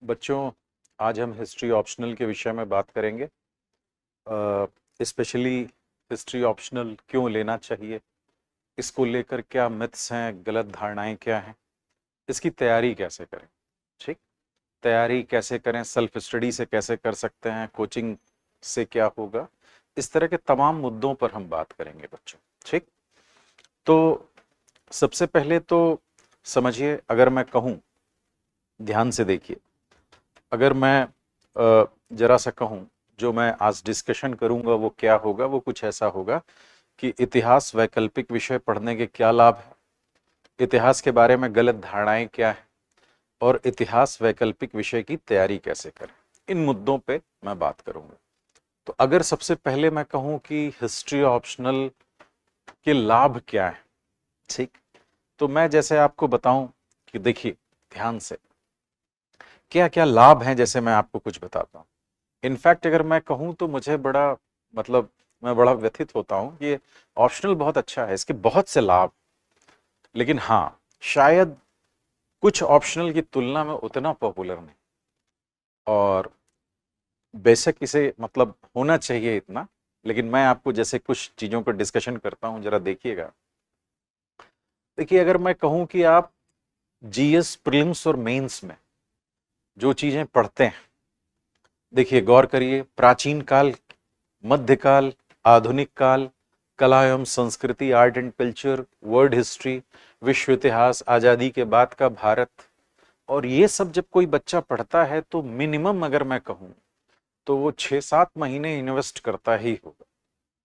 बच्चों, आज हम हिस्ट्री ऑप्शनल के विषय में बात करेंगे। स्पेशली हिस्ट्री ऑप्शनल क्यों लेना चाहिए, इसको लेकर क्या मिथ्स हैं, गलत धारणाएं क्या हैं, इसकी तैयारी कैसे करें। ठीक, तैयारी कैसे करें, सेल्फ स्टडी से कैसे कर सकते हैं, कोचिंग से क्या होगा, इस तरह के तमाम मुद्दों पर हम बात करेंगे बच्चों। ठीक, तो सबसे पहले तो समझिए, अगर मैं कहूँ, ध्यान से देखिए, अगर मैं जरा सा कहूँ, जो मैं आज डिस्कशन करूंगा वो क्या होगा, वो कुछ ऐसा होगा कि इतिहास वैकल्पिक विषय पढ़ने के क्या लाभ है, इतिहास के बारे में गलत धारणाएं क्या है, और इतिहास वैकल्पिक विषय की तैयारी कैसे करें। इन मुद्दों पे मैं बात करूंगा। तो अगर सबसे पहले मैं कहूं कि हिस्ट्री ऑप्शनल के लाभ क्या है, ठीक, तो मैं जैसे आपको बताऊं कि देखिए ध्यान से क्या क्या लाभ हैं, जैसे मैं आपको कुछ बताता हूं। इनफैक्ट अगर मैं कहूं तो मुझे बड़ा मतलब मैं बड़ा व्यथित होता हूं कि ये ऑप्शनल बहुत अच्छा है, इसके बहुत से लाभ, लेकिन हाँ, शायद कुछ ऑप्शनल की तुलना में उतना पॉपुलर नहीं, और बेशक इसे मतलब होना चाहिए इतना, लेकिन मैं आपको जैसे कुछ चीजों पर डिस्कशन करता हूं, जरा देखिएगा। देखिए, अगर मैं कहूं कि आप जीएस प्रीलिम्स और मेंस में जो चीजें पढ़ते हैं, देखिए गौर करिए, प्राचीन काल, मध्यकाल, आधुनिक काल, कला एवं संस्कृति, art and culture, world history, विश्व इतिहास, आजादी के बाद का भारत, और ये सब जब कोई बच्चा पढ़ता है तो मिनिमम अगर मैं कहूं तो वो 6-7 महीने इन्वेस्ट करता ही होगा,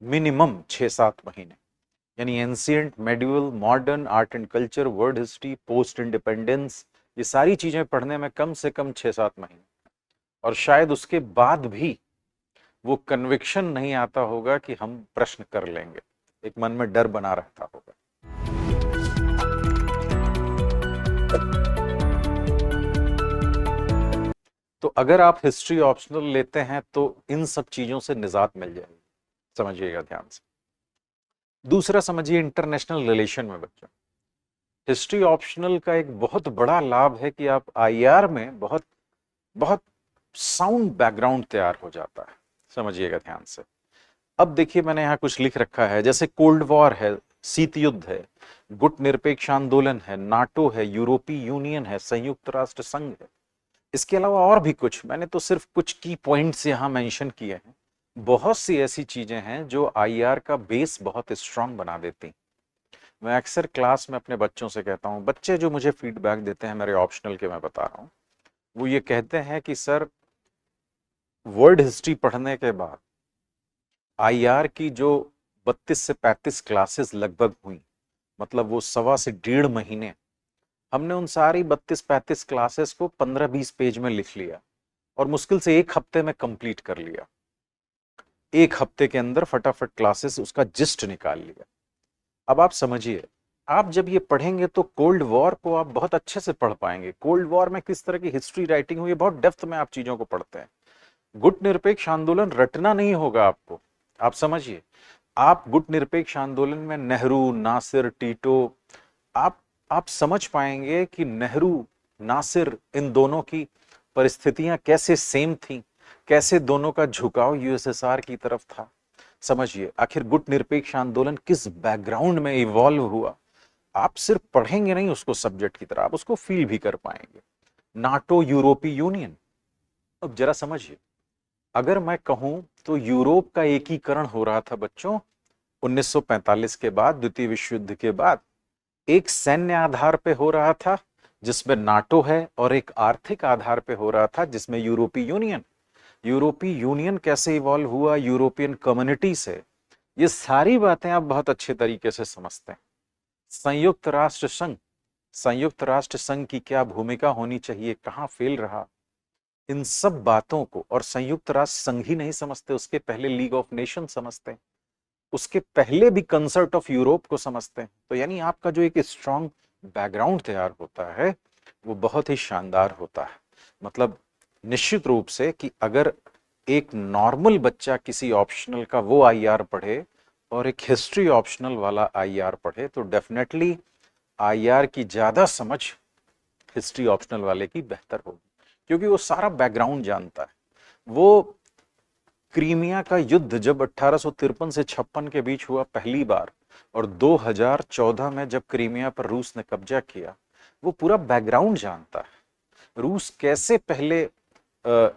मिनिमम 6-7 महीने। यानी ancient, medieval, modern, art and culture, world history, post independence, ये सारी चीजें पढ़ने में कम से कम 6-7 महीने, और शायद उसके बाद भी वो कन्विक्शन नहीं आता होगा कि हम प्रश्न कर लेंगे, एक मन में डर बना रहता होगा। तो अगर आप हिस्ट्री ऑप्शनल लेते हैं तो इन सब चीजों से निजात मिल जाएगी, समझिएगा ध्यान से। दूसरा समझिए, इंटरनेशनल रिलेशन में बच्चों, हिस्ट्री ऑप्शनल का एक बहुत बड़ा लाभ है कि आप आईआर में बहुत बहुत साउंड बैकग्राउंड तैयार हो जाता है, समझिएगा ध्यान से। अब देखिए, मैंने यहां कुछ लिख रखा है, जैसे कोल्ड वॉर है, शीत युद्ध है, गुट निरपेक्ष आंदोलन है, नाटो है, यूरोपीय यूनियन है, संयुक्त राष्ट्र संघ है, इसके अलावा और भी कुछ, मैंने तो सिर्फ कुछ की पॉइंट्स यहां मेंशन किए हैं। बहुत सी ऐसी चीजें हैं जो आईआर का बेस बहुत स्ट्रांग बना देती। मैं अक्सर क्लास में अपने बच्चों से कहता हूं, बच्चे जो मुझे फीडबैक देते हैं मेरे ऑप्शनल के, मैं बता रहा हूं, वो ये कहते हैं कि सर, वर्ल्ड हिस्ट्री पढ़ने के बाद आईआर की जो 32 से 35 क्लासेस लगभग हुई, मतलब वो 1.25 से 1.5 महीने, हमने उन सारी 32-35 क्लासेस को 15-20 पेज में लिख लिया, और मुश्किल से 1 हफ्ते में कंप्लीट कर लिया। 1 हफ्ते के अंदर फटाफट क्लासेस उसका जिस्ट निकाल लिया। अब आप समझिए, आप जब ये पढ़ेंगे तो कोल्ड वॉर को आप बहुत अच्छे से पढ़ पाएंगे। कोल्ड वॉर में किस तरह की हिस्ट्री राइटिंग हुई है, बहुत डेप्थ में आप चीजों को पढ़ते हैं। गुट निरपेक्ष आंदोलन रटना नहीं होगा आपको, आप समझिए। आप गुट निरपेक्ष आंदोलन में नेहरू, नासिर, टीटो, आप समझ पाएंगे कि नेहरू, नासिर, इन दोनों की परिस्थितियां कैसे सेम थी, कैसे दोनों का झुकाव यूएसएसआर की तरफ था। समझिए, आखिर गुट निरपेक्ष आंदोलन किस बैकग्राउंड में इवॉल्व हुआ। आप सिर्फ पढ़ेंगे नहीं उसको सब्जेक्ट की तरह, आप उसको फील भी कर पाएंगे। नाटो, यूरोपीय यूनियन, अब जरा समझिए, अगर मैं कहूं तो यूरोप का एकीकरण हो रहा था बच्चों 1945 के बाद, द्वितीय विश्व युद्ध के बाद। एक सैन्य आधार पे हो रहा था जिसमें नाटो है, और एक आर्थिक आधार पे हो रहा था जिसमें यूरोपीय यूनियन। यूरोपीय यूनियन कैसे इवॉल्व हुआ यूरोपियन कम्युनिटी से, ये सारी बातें आप बहुत अच्छे तरीके से समझते हैं। संयुक्त राष्ट्र संघ, संयुक्त राष्ट्र संघ की क्या भूमिका होनी चाहिए, कहां फेल रहा, इन सब बातों को, और संयुक्त राष्ट्र संघ ही नहीं समझते, उसके पहले लीग ऑफ नेशन समझते हैं, उसके पहले भी कंसर्ट ऑफ यूरोप को समझते हैं। तो यानी आपका जो एक स्ट्रॉन्ग बैकग्राउंड तैयार होता है वो बहुत ही शानदार होता है। मतलब निश्चित रूप से कि अगर एक नॉर्मल बच्चा किसी ऑप्शनल का वो आईआर पढ़े और एक हिस्ट्री ऑप्शनल वाला आईआर पढ़े, तो डेफिनेटली आईआर की ज्यादा समझ हिस्ट्री ऑप्शनल वाले की बेहतर होगी, क्योंकि वो सारा बैकग्राउंड जानता है। वो क्रीमिया का युद्ध जब 1853 से 56 के बीच हुआ पहली बार, और 2014 में जब क्रीमिया पर रूस ने कब्जा किया, वो पूरा बैकग्राउंड जानता है। रूस कैसे पहले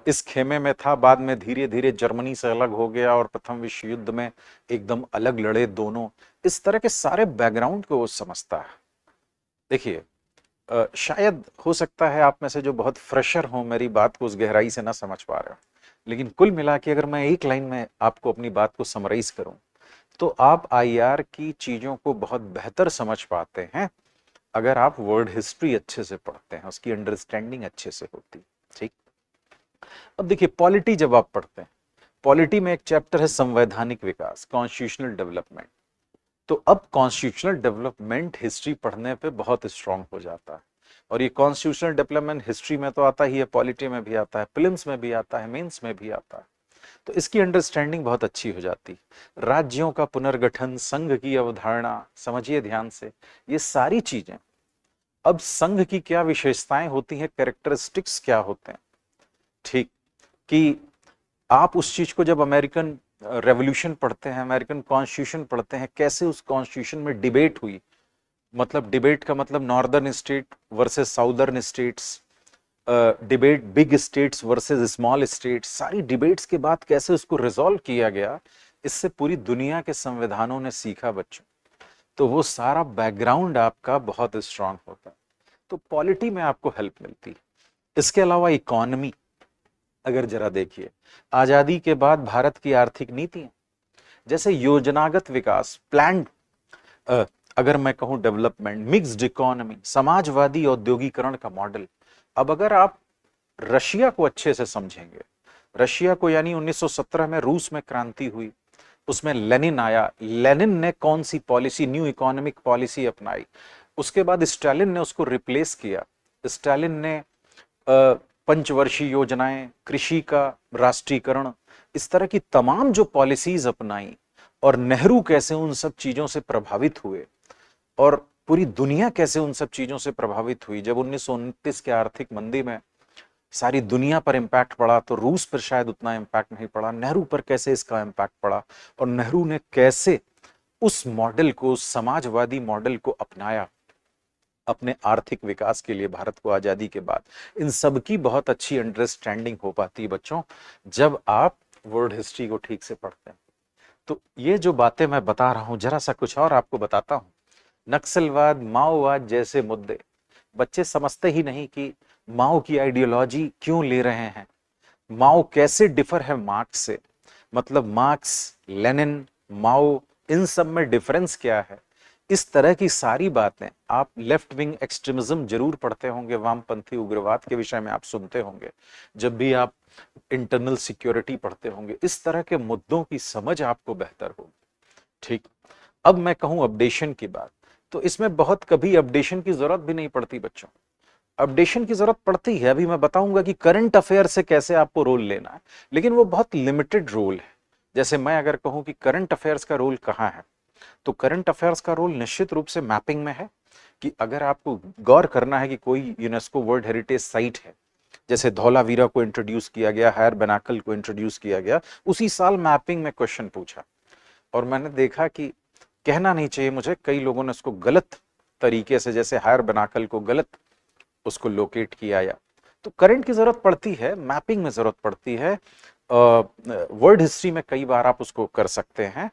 इस खेमे में था, बाद में धीरे धीरे जर्मनी से अलग हो गया और प्रथम विश्व युद्ध में एकदम अलग लड़े दोनों। इस तरह के सारे बैकग्राउंड को वो समझता है। देखिए, शायद हो सकता है आप में से जो बहुत फ्रेशर हो मेरी बात को उस गहराई से ना समझ पा रहे हो, लेकिन कुल मिला के अगर मैं एक लाइन में आपको अपनी बात को समराइज करूं, तो आप आईआर की चीजों को बहुत बेहतर समझ पाते हैं अगर आप वर्ल्ड हिस्ट्री अच्छे से पढ़ते हैं, उसकी अंडरस्टैंडिंग अच्छे से होती। ठीक। अब देखिए, पॉलिटी जब आप पढ़ते हैं, पॉलिटी में एक चैप्टर है संवैधानिक विकास, कॉन्स्टिट्यूशनल डेवलपमेंट। तो अब कॉन्स्टिट्यूशनल डेवलपमेंट हिस्ट्री पढ़ने पे बहुत स्ट्रांग हो जाता है। और ये कॉन्स्टिट्यूशनल डेवलपमेंट हिस्ट्री में तो आता ही है, पॉलिटी में भी आता है, प्रीलिम्स में भी आता है, मेंस में भी आता है। तो इसकी अंडरस्टैंडिंग बहुत अच्छी हो जाती। राज्यों का पुनर्गठन, संघ की अवधारणा, समझिए ध्यान से, ये सारी चीजें। अब संघ की क्या विशेषताएं होती हैं, कैरेक्टरिस्टिक्स क्या होते हैं, ठीक, कि आप उस चीज को जब अमेरिकन रेवोल्यूशन पढ़ते हैं, अमेरिकन कॉन्स्टिट्यूशन पढ़ते हैं, कैसे उस कॉन्स्टिट्यूशन में डिबेट हुई, मतलब डिबेट का मतलब northern state versus southern states, debate big states versus small states, सारी डिबेट्स के बाद कैसे उसको रिजॉल्व किया गया, इससे पूरी दुनिया के संविधानों ने सीखा बच्चों। तो वो सारा बैकग्राउंड आपका बहुत स्ट्रांग होता है। तो पॉलिटी में आपको हेल्प मिलती है। इसके अलावा इकोनॉमी, अगर जरा देखिए, आजादी के बाद भारत की आर्थिक नीतियां, जैसे योजनागत विकास, प्लान, अगर मैं कहूं डेवलपमेंट, मिक्स्ड इकोनॉमी, समाजवादी औद्योगिकरण का मॉडल। अब अगर आप रशिया को अच्छे से समझेंगे, रशिया को, यानी 1917 में रूस में क्रांति हुई, उसमें लेनिन आया, लेनिन ने कौन सी पॉलिसी, न्यू इकोनॉमिक पॉलिसी अपनाई, उसके बाद स्टालिन ने उसको रिप्लेस किया। स्टालिन ने पंचवर्षीय योजनाएं, कृषि का राष्ट्रीयकरण, इस तरह की तमाम जो पॉलिसीज अपनाई, और नेहरू कैसे उन सब चीजों से प्रभावित हुए, और पूरी दुनिया कैसे उन सब चीजों से प्रभावित हुई। जब 1929 के आर्थिक मंदी में सारी दुनिया पर इंपैक्ट पड़ा, तो रूस पर शायद उतना इंपैक्ट नहीं पड़ा, नेहरू पर कैसे इसका इंपैक्ट पड़ा, और नेहरू ने कैसे उस मॉडल को, समाजवादी मॉडल को अपनाया अपने आर्थिक विकास के लिए भारत को आजादी के बाद। इन सब की बहुत अच्छी अंडरस्टैंडिंग हो पाती है बच्चों जब आप वर्ल्ड हिस्ट्री को ठीक से पढ़ते हैं। तो ये जो बातें मैं बता रहा हूं, जरा सा कुछ और आपको बताता हूं। नक्सलवाद, माओवाद जैसे मुद्दे, बच्चे समझते ही नहीं कि माओ की आइडियोलॉजी क्यों ले रहे हैं, माओ कैसे डिफर है मार्क्स से, मतलब मार्क्स, लेनिन, माओ, इन सब में डिफरेंस क्या है। इस तरह की सारी बातें आप लेफ्ट विंग एक्सट्रीमिज्म जरूर पढ़ते होंगे, वामपंथी उग्रवाद के विषय में आप सुनते होंगे, जब भी आप इंटरनल सिक्योरिटी पढ़ते होंगे, इस तरह के मुद्दों की समझ आपको बेहतर होगी। ठीक। अब मैं कहूं अपडेशन की बात, तो इसमें बहुत कभी अपडेशन की जरूरत भी नहीं पड़ती बच्चों। अपडेशन की जरूरत पड़ती है, अभी मैं बताऊंगा कि करंट अफेयर से कैसे आपको रोल लेना है, लेकिन वो बहुत लिमिटेड रोल है। जैसे मैं अगर कहूं कि करंट अफेयर्स का रोल कहां है, तो करंट अफेयर्स का रोल निश्चित रूप से मैपिंग में है, कि अगर आपको गौर करना है कि कोई यूनेस्को वर्ल्ड हेरिटेज साइट है, जैसे धौलावीरा को इंट्रोड्यूस किया गया, हायर बेनाकल को इंट्रोड्यूस किया गया, उसी साल मैपिंग में क्वेश्चन पूछा, और मैंने देखा कि कहना नहीं चाहिए मुझे, कई लोगों ने उसको गलत तरीके से, जैसे हायर बेनाकल को गलत उसको लोकेट किया। या तो करंट की जरूरत पड़ती है, मैपिंग में जरूरत पड़ती है। वर्ल्ड हिस्ट्री में कई बार आप उसको कर सकते हैं,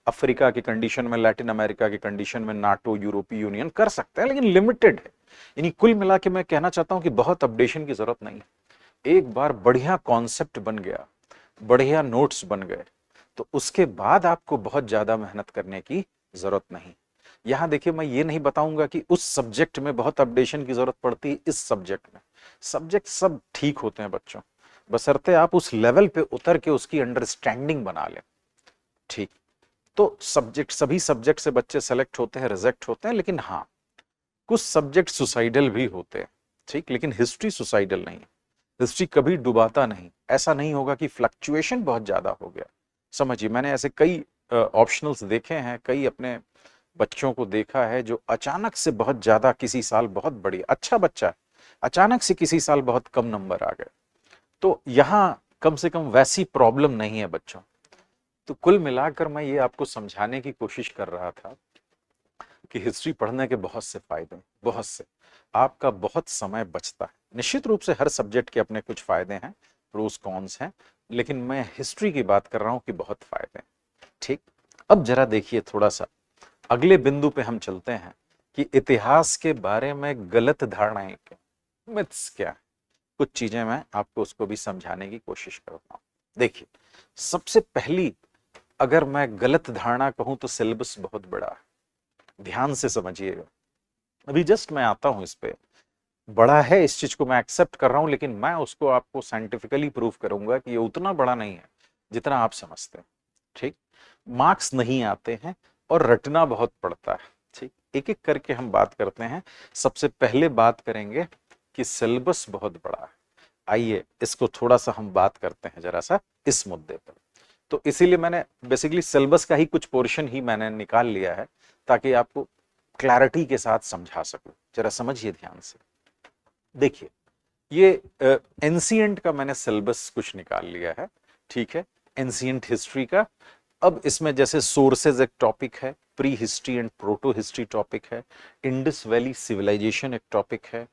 अफ्रीका की कंडीशन में, लैटिन अमेरिका की कंडीशन में, नाटो, यूरोपीय यूनियन कर सकते हैं, लेकिन लिमिटेड है। यानी कुल मिला के मैं कहना चाहता हूं कि बहुत अपडेशन की जरूरत नहीं है। एक बार बढ़िया कॉन्सेप्ट बन गया, बढ़िया नोट्स बन गए, तो उसके बाद आपको बहुत ज्यादा मेहनत करने की जरूरत नहीं। यहां देखिए, मैं ये नहीं बताऊंगा कि उस सब्जेक्ट में बहुत अपडेशन की जरूरत पड़ती है, इस सब्जेक्ट में। सब्जेक्ट सब ठीक होते हैं बच्चों, बशर्ते आप उस लेवल पे उतर के उसकी अंडरस्टैंडिंग बना लें। ठीक। तो सब्जेक्ट, सभी सब्जेक्ट से बच्चे सेलेक्ट होते हैं, रिजेक्ट होते हैं, लेकिन हाँ, कुछ सब्जेक्ट सुसाइडल भी होते हैं। ठीक। लेकिन हिस्ट्री सुसाइडल नहीं, हिस्ट्री कभी डुबाता नहीं। ऐसा नहीं होगा कि फ्लक्चुएशन बहुत ज्यादा हो गया। समझिए, मैंने ऐसे कई ऑप्शनल्स देखे हैं, कई अपने बच्चों को देखा है जो अचानक से बहुत ज्यादा, किसी साल बहुत बढ़िया अच्छा बच्चा है, अचानक से किसी साल बहुत कम नंबर आ गए, तो यहां कम से कम वैसी प्रॉब्लम नहीं है बच्चों। तो कुल मिलाकर मैं ये आपको समझाने की कोशिश कर रहा था कि हिस्ट्री पढ़ने के बहुत से फायदे हैं, बहुत से, आपका बहुत समय बचता है। निश्चित रूप से हर सब्जेक्ट के अपने कुछ फायदे हैं, प्रोस कॉन्स हैं, लेकिन मैं हिस्ट्री की बात कर रहा हूं कि बहुत फायदे हैं। ठीक, अब जरा देखिए, थोड़ा सा अगले बिंदु पे हम चलते हैं कि इतिहास के बारे में गलत धारणाएं क्या, मिथ्स क्या है। कुछ चीजें मैं आपको उसको भी समझाने की कोशिश करता हूं। देखिए, सबसे पहली अगर मैं गलत धारणा कहूं तो सिलेबस बहुत बड़ा है। ध्यान से समझिएगा, अभी जस्ट मैं आता हूं इस पे। बड़ा है, इस चीज को मैं एक्सेप्ट कर रहा हूं, लेकिन मैं उसको आपको साइंटिफिकली प्रूव करूंगा कि ये उतना बड़ा नहीं है जितना आप समझते हैं। ठीक, मार्क्स नहीं आते हैं और रटना बहुत पड़ता है। ठीक, एक एक करके हम बात करते हैं। सबसे पहले बात करेंगे कि सिलेबस बहुत बड़ा है। आइए इसको थोड़ा सा हम बात करते हैं जरा सा इस मुद्दे पर। तो इसीलिए मैंने बेसिकली सिलेबस का ही कुछ पोर्शन ही मैंने निकाल लिया है ताकि आपको क्लैरिटी के साथ समझा सकूं। जरा समझिए ध्यान से। देखिए, ये एंशिएंट का मैंने सिलेबस कुछ निकाल लिया है। ठीक है, एंशिएंट हिस्ट्री का। अब इसमें जैसे सोर्सेज एक टॉपिक है, pre history and proto history topic है, इंडस वैली सिविलाइजेशन एक टॉपिक है,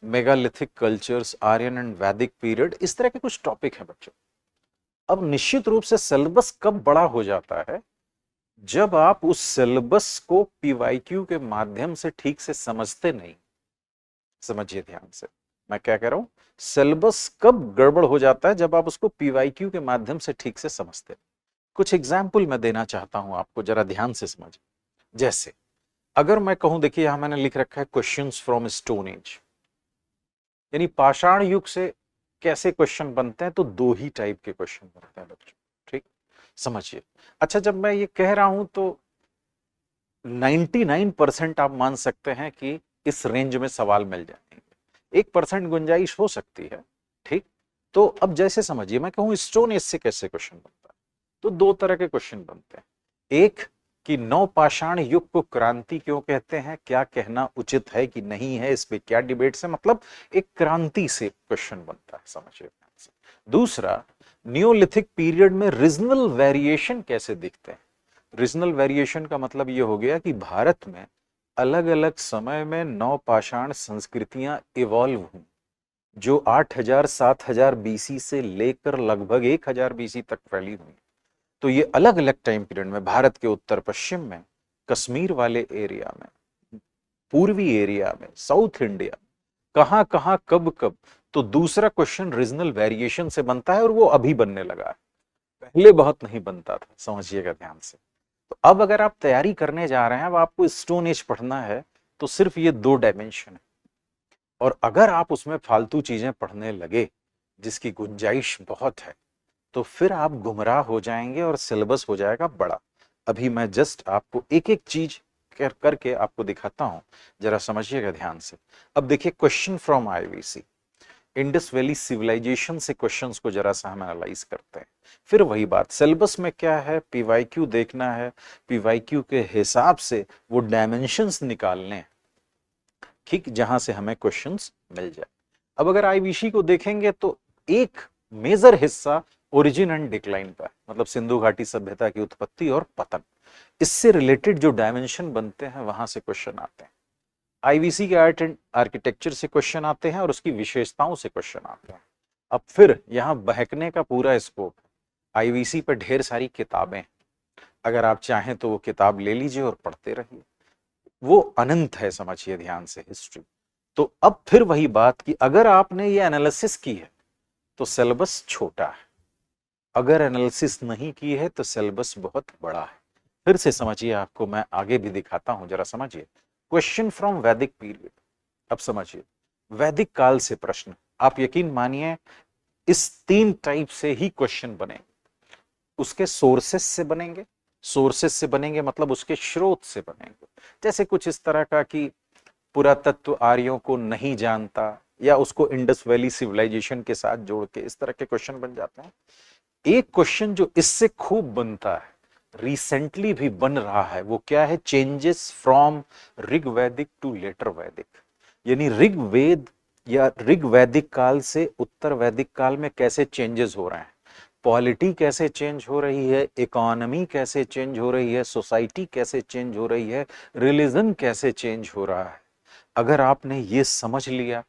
मेगालिथिक कल्चर्स, आर्यन एंड वैदिक पीरियड, इस तरह के कुछ टॉपिक है बच्चों। अब निश्चित रूप से सिलेबस कब बड़ा हो जाता है, जब आप उस सिलेबस को पीवाईक्यू के माध्यम से ठीक से समझते नहीं। समझिए ध्यान से, मैं क्या कह रहा हूं, सिलेबस कब गड़बड़ हो जाता है, जब आप उसको पीवाईक्यू के माध्यम से ठीक से समझते हैं। कुछ एग्जाम्पल मैं देना चाहता हूं आपको, जरा ध्यान से समझिए। जैसे अगर मैं कहूं, देखिए यहां मैंने लिख रखा है क्वेश्चंस फ्रॉम स्टोन एज, यानी पाषाण युग से कैसे क्वेश्चन बनते हैं, तो दो ही टाइप के क्वेश्चन बनते हैं बच्चों। ठीक, समझिए। अच्छा, जब मैं ये कह रहा हूं तो 99% आप मान सकते हैं कि इस रेंज में सवाल मिल जाएंगे, 1% गुंजाइश हो सकती है। ठीक, तो अब जैसे समझिए, मैं कहूं स्टोन एज से कैसे क्वेश्चन बनता है, तो दो तरह के क्वेश्चन बनते हैं। एक कि नवपाषाण युग को क्रांति क्यों कहते हैं, क्या कहना उचित है कि नहीं है, इस पे क्या डिबेट्स है, मतलब एक क्रांति से क्वेश्चन बनता है, समझिए। दूसरा, नियोलिथिक पीरियड में रीजनल वेरिएशन कैसे दिखते हैं। रीजनल वेरिएशन का मतलब ये हो गया कि भारत में अलग अलग समय में नवपाषाण संस्कृतियां इवॉल्व हुई, जो 8000 7000 बीसी से लेकर लगभग 1000 बीसी तक फैली हुई। तो ये अलग अलग टाइम पीरियड में भारत के उत्तर पश्चिम में, कश्मीर वाले एरिया में, पूर्वी एरिया में, साउथ इंडिया, कहां कहां कब कब। तो दूसरा क्वेश्चन रीजनल वेरिएशन से बनता है और वो अभी बनने लगा है, पहले बहुत नहीं बनता था, समझिएगा ध्यान से। तो अब अगर आप तैयारी करने जा रहे हैं, अब आपको स्टोन एज पढ़ना है, तो सिर्फ ये दो डायमेंशन है। और अगर आप उसमें फालतू चीजें पढ़ने लगे जिसकी गुंजाइश बहुत है, तो फिर आप गुमराह हो जाएंगे और सिलेबस हो जाएगा बड़ा। अभी मैं जस्ट आपको एक एक चीज करके आपको दिखाता हूं, जरा समझिएगा ध्यान से। अब देखिए, question from IVC, Indus valley civilisation से क्वेश्चंस को जरा सा हम एनालाइज करते हैं। फिर वही बात, सिलेबस में क्या है, पीवाईक्यू देखना है, पीवाईक्यू के हिसाब से वो डायमेंशंस निकालने हैं, ठीक, जहां से हमें क्वेश्चंस मिल जाए। अब अगर आईवीसी को देखेंगे तो एक मेजर हिस्सा ओरिजिन एंड डिक्लाइन का है, मतलब सिंधु घाटी सभ्यता की उत्पत्ति और पतन, इससे रिलेटेड जो डायमेंशन बनते हैं वहां से क्वेश्चन आते हैं। आईवीसी के आर्ट एंड आर्किटेक्चर से क्वेश्चन आते हैं और उसकी विशेषताओं से क्वेश्चन आते हैं। अब फिर यहां बहकने का पूरा स्कोप। आईवीसी पर ढेर सारी किताबें, अगर आप चाहें तो वो किताब ले लीजिए और पढ़ते रहिए, वो अनंत है, समझिए ध्यान से हिस्ट्री। तो अब फिर वही बात कि अगर आपने ये एनालिसिस की है तो सिलेबस छोटा है, अगर एनालिसिस नहीं की है तो सिलेबस बहुत बड़ा है। फिर से समझिए, आपको मैं आगे भी दिखाता हूं, जरा समझिए। क्वेश्चन फ्रॉम वैदिक पीरियड, अब समझिए, वैदिक काल से प्रश्न, आप यकीन मानिए इस तीन टाइप से ही क्वेश्चन बनेंगे। उसके सोर्सेस से बनेंगे, सोर्सेस से बनेंगे मतलब उसके स्रोत से बनेंगे। जैसे कुछ इस तरह का कि पुरातत्व आर्यों को नहीं जानता, या उसको इंडस वैली सिविलाइजेशन के साथ जोड़ के, इस तरह के क्वेश्चन बन जाते हैं। एक क्वेश्चन जो इससे खूब बनता है, रिसेंटली भी बन रहा है, वो क्या है, चेंजेस फ्रॉम ऋग्वैदिक टू लेटर वैदिक। यानी ऋग्वेद या ऋग वैदिक काल से उत्तर वैदिक काल में कैसे चेंजेस हो रहे हैं, पॉलिटी कैसे चेंज हो रही है, इकोनॉमी कैसे चेंज हो रही है, सोसाइटी कैसे चेंज हो रही है, रिलीजन कैसे चेंज हो रहा है। अगर आपने ये समझ लिया,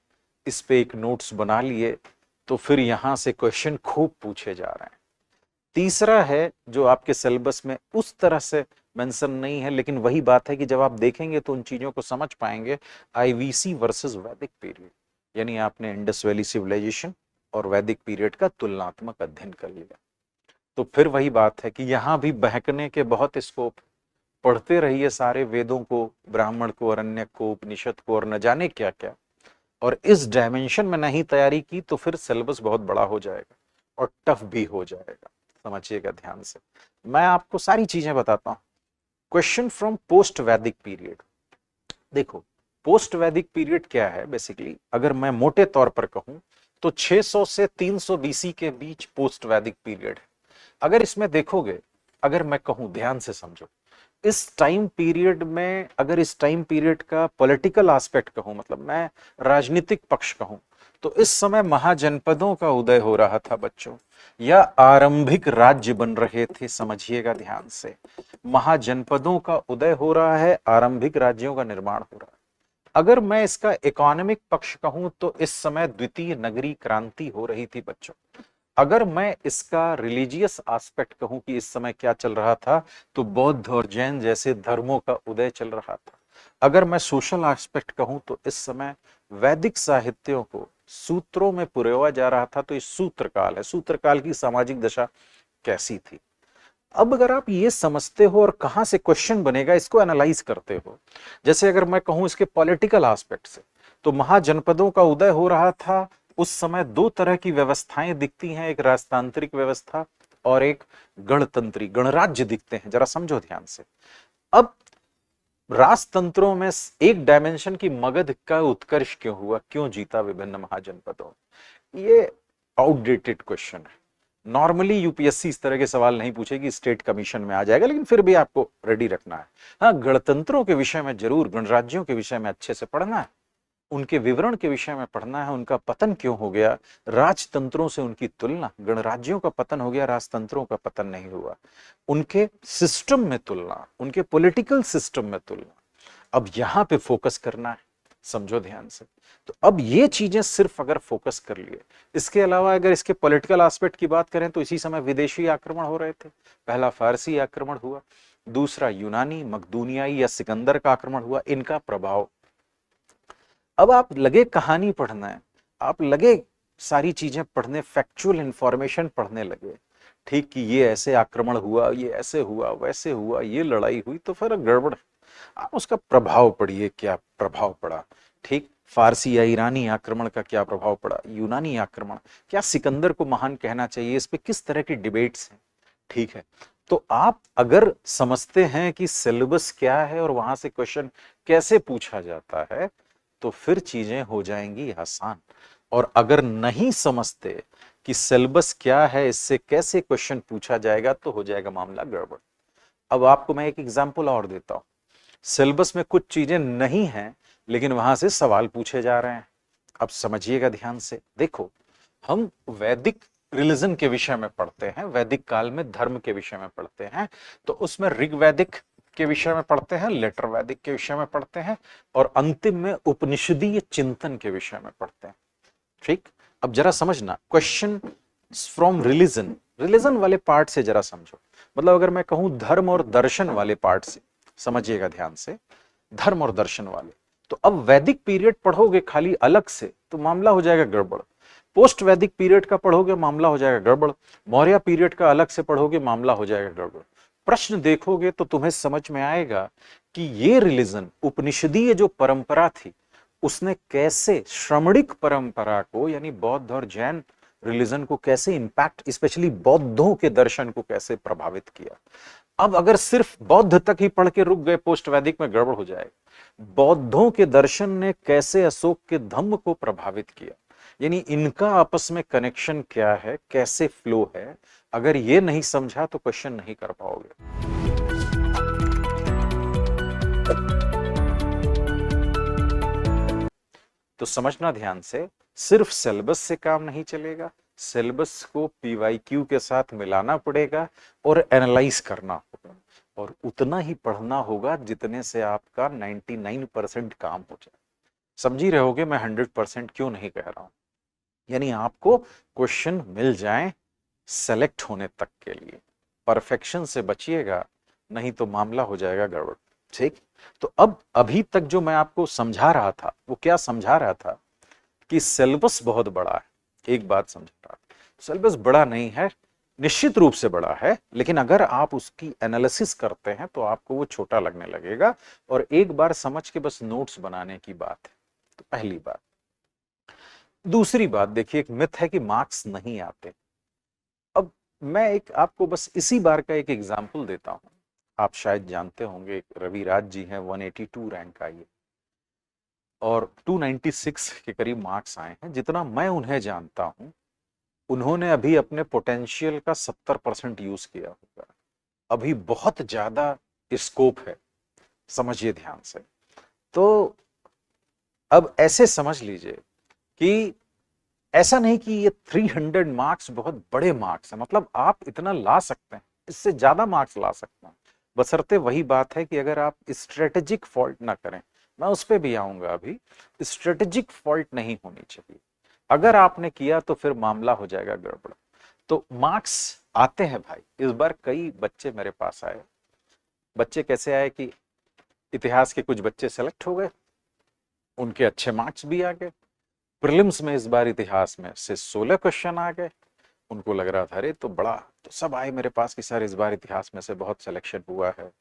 इस पे एक नोट्स बना लिए, तो फिर यहां से क्वेश्चन खूब पूछे जा रहे हैं। तीसरा है जो आपके सिलेबस में उस तरह से मेंशन नहीं है, लेकिन वही बात है कि जब आप देखेंगे तो उन चीजों को समझ पाएंगे, आईवीसी वर्सेस वैदिक पीरियड, यानी आपने इंडस वैली सिविलाइजेशन और वैदिक पीरियड का तुलनात्मक अध्ययन कर लिया। तो फिर वही बात है कि यहां भी बहकने के बहुत स्कोप, पढ़ते रहिए सारे वेदों को, ब्राह्मण को, अरण्यक को, उपनिषद को और न जाने क्या क्या, और इस डायमेंशन में नहीं तैयारी की तो फिर सिलेबस बहुत बड़ा हो जाएगा और टफ भी हो जाएगा। समझिएगा ध्यान से, मैं आपको सारी चीजें बताता हूं। क्वेश्चन फ्रॉम पोस्ट वैदिक पीरियड, देखो पोस्ट वैदिक पीरियड क्या है बेसिकली, अगर मैं मोटे तौर पर कहूं तो 600 से 300 बीसी के बीच पोस्ट वैदिक पीरियड है। अगर इसमें देखोगे, अगर मैं कहूं, ध्यान से समझो, इस टाइम पीरियड में, अगर इस टाइम पीरियड का पॉलिटिकल एस्पेक्ट कहूं, मतलब मैं राजनीतिक पक्ष कहूं, तो इस समय महाजनपदों का उदय हो रहा था बच्चों, या आरंभिक राज्य बन रहे थे। समझिएगा ध्यान से, महाजनपदों का उदय हो रहा है, आरंभिक राज्यों का निर्माण हो रहा है। अगर मैं इसका इकोनॉमिक पक्ष कहूं तो इस समय द्वितीय नगरी क्रांति हो रही थी बच्चों। अगर मैं इसका रिलीजियस एस्पेक्ट कहूं कि इस समय क्या चल रहा था, तो बौद्ध और जैन जैसे धर्मों का उदय चल रहा था। अगर मैं सोशल एस्पेक्ट कहूं तो इस समय वैदिक साहित्यों को सूत्रों में पुरोया जा रहा था, तो इस सूत्र काल है, सूत्र काल की सामाजिक दशा कैसी थी। अब अगर आप ये समझते हो और कहां से क्वेश्चन बनेगा इसको एनालाइज करते हो, जैसे अगर मैं कहूं इसके पॉलिटिकल एस्पेक्ट से, तो महाजनपदों का उदय हो रहा था, उस समय दो तरह की व्यवस्थाएं दिखती हैं, एक राजतांत्रिक व्यवस्था और एक गणतंत्री गणराज्य दिखते हैं। जरा समझो ध्यान से, अब राजतंत्रों में एक डायमेंशन की मगध का उत्कर्ष क्यों हुआ, क्यों जीता विभिन्न महाजनपदों, ये आउटडेटेड क्वेश्चन है। नॉर्मली यूपीएससी इस तरह के सवाल नहीं पूछेगी, स्टेट कमीशन में आ जाएगा, लेकिन फिर भी आपको रेडी रखना है। हाँ, गणतंत्रों के विषय में जरूर, गणराज्यों के विषय में अच्छे से पढ़ना है, उनके विवरण के विषय में पढ़ना है, उनका पतन क्यों हो गया, राजतंत्रों से उनकी तुलना, गणराज्यों का पतन हो गया, राजतंत्रों का पतन नहीं हुआ, उनके सिस्टम में तुलना, उनके पॉलिटिकल सिस्टम में तुलना, अब यहां पे फोकस करना है। समझो ध्यान से, तो अब ये चीजें सिर्फ अगर फोकस कर लिए, इसके अलावा अगर इसके पॉलिटिकल एस्पेक्ट की बात करें तो इसी समय विदेशी आक्रमण हो रहे थे। पहला फारसी आक्रमण हुआ, दूसरा यूनानी, मकदूनियाई या सिकंदर का आक्रमण हुआ, इनका प्रभाव। अब आप लगे कहानी पढ़ना है, आप लगे सारी चीजें पढ़ने, फैक्चुअल इंफॉर्मेशन पढ़ने लगे, ठीक कि ये ऐसे आक्रमण हुआ, ये ऐसे हुआ, वैसे हुआ, ये लड़ाई हुई, तो फिर गड़बड़। आप उसका प्रभाव पढ़िए, क्या प्रभाव पड़ा, ठीक, फारसी या ईरानी आक्रमण का क्या प्रभाव पड़ा, यूनानी आक्रमण, क्या सिकंदर को महान कहना चाहिए, इस पे किस तरह की डिबेट्स हैं, ठीक है। तो आप अगर समझते हैं कि सिलेबस क्या है और वहां से क्वेश्चन कैसे पूछा जाता है, तो फिर चीजें हो जाएंगी आसान। और अगर नहीं समझते कि सिलेबस क्या है, इससे कैसे क्वेश्चन पूछा जाएगा, तो हो जाएगा मामला गड़बड़। अब आपको मैं एक एग्जांपल और देता हूं, सिलेबस में कुछ चीजें नहीं हैं लेकिन वहां से सवाल पूछे जा रहे हैं। अब समझिएगा ध्यान से, देखो हम वैदिक रिलीजन के विषय में पढ़ते हैं, वैदिक काल में धर्म के विषय में पढ़ते हैं, तो उसमें ऋग वैदिक के विषय में पढ़ते हैं, लेटर वैदिक के विषय में पढ़ते हैं, और अंतिम में उपनिषदीय चिंतन के विषय में पढ़ते हैं, ठीक। अब जरा समझना, क्वेश्चन फ्रॉम रिलीजन, रिलीजन वाले पार्ट से जरा समझो, मतलब अगर मैं कहूं धर्म और दर्शन वाले पार्ट से, समझिएगा ध्यान से, धर्म और दर्शन वाले, तो अब वैदिक पीरियड पढ़ोगे खाली अलग से तो मामला हो जाएगा गड़बड़, पोस्ट वैदिक पीरियड का पढ़ोगे मामला हो जाएगा गड़बड़, मौर्य पीरियड का अलग से पढ़ोगे मामला हो जाएगा गड़बड़। प्रश्न देखोगे तो तुम्हें समझ में आएगा कि ये रिलीजन, उपनिषदीय जो परंपरा थी, उसने कैसे श्रमणिक परंपरा को, यानी बौद्ध और जैन रिलीजन को कैसे इंपैक्ट, स्पेशली बौद्धों के दर्शन को कैसे प्रभावित किया। अब अगर सिर्फ बौद्ध तक ही पढ़ के रुक गए पोस्ट वैदिक में, गड़बड़ हो जाएगा। बौद्धों के दर्शन ने कैसे अशोक के धम्म को प्रभावित किया, यानी इनका आपस में कनेक्शन क्या है, कैसे फ्लो है, अगर ये नहीं समझा तो क्वेश्चन नहीं कर पाओगे। तो समझना ध्यान से, सिर्फ सिलेबस से काम नहीं चलेगा, सिलेबस को पीवाईक्यू के साथ मिलाना पड़ेगा और एनालाइज करना होगा, और उतना ही पढ़ना होगा जितने से आपका 99% काम हो जाए। समझ ही रहोगे मैं 100% क्यों नहीं कह रहा हूं, यानी आपको क्वेश्चन मिल जाएं सेलेक्ट होने तक के लिए। परफेक्शन से बचिएगा, नहीं तो मामला हो जाएगा गड़बड़। ठीक, तो अब अभी तक जो मैं आपको समझा रहा था वो क्या समझा रहा था कि सिलेबस बहुत बड़ा है। एक बात समझ रहा, सिलेबस बड़ा नहीं है, निश्चित रूप से बड़ा है, लेकिन अगर आप उसकी एनालिसिस करते हैं तो आपको वो छोटा लगने लगेगा, और एक बार समझ के बस नोट्स बनाने की बात है। तो पहली बात। दूसरी बात देखिए, एक मिथ है कि मार्क्स नहीं आते। अब मैं एक आपको बस इसी बार का एक एग्जाम्पल देता हूं। आप शायद जानते होंगे, रविराज जी हैं, 182 रैंक आई है और 296 के करीब मार्क्स आए हैं। जितना मैं उन्हें जानता हूं, उन्होंने अभी अपने पोटेंशियल का 70% यूज किया होगा। अभी बहुत ज्यादा स्कोप है, समझिए ध्यान से। तो अब ऐसे समझ लीजिए कि ऐसा नहीं कि ये 300 मार्क्स बहुत बड़े मार्क्स हैं, मतलब आप इतना ला सकते हैं, इससे ज्यादा मार्क्स ला सकते हैं, बशर्ते वही बात है कि अगर आप स्ट्रेटेजिक फॉल्ट ना करें। मैं उस पर भी आऊंगा अभी। स्ट्रेटेजिक फॉल्ट नहीं होनी चाहिए, अगर आपने किया तो फिर मामला हो जाएगा गड़बड़। तो मार्क्स आते हैं भाई। इस बार कई बच्चे मेरे पास आए। बच्चे कैसे आए कि इतिहास के कुछ बच्चे सेलेक्ट हो गए, उनके अच्छे मार्क्स भी आ गए। प्रीलिम्स में इस बार इतिहास में से 16 क्वेश्चन आ गए। उनको लग रहा था अरे तो बड़ा, तो सब आए मेरे पास कि सर इस बार इतिहास में से बहुत सिलेक्शन हुआ है,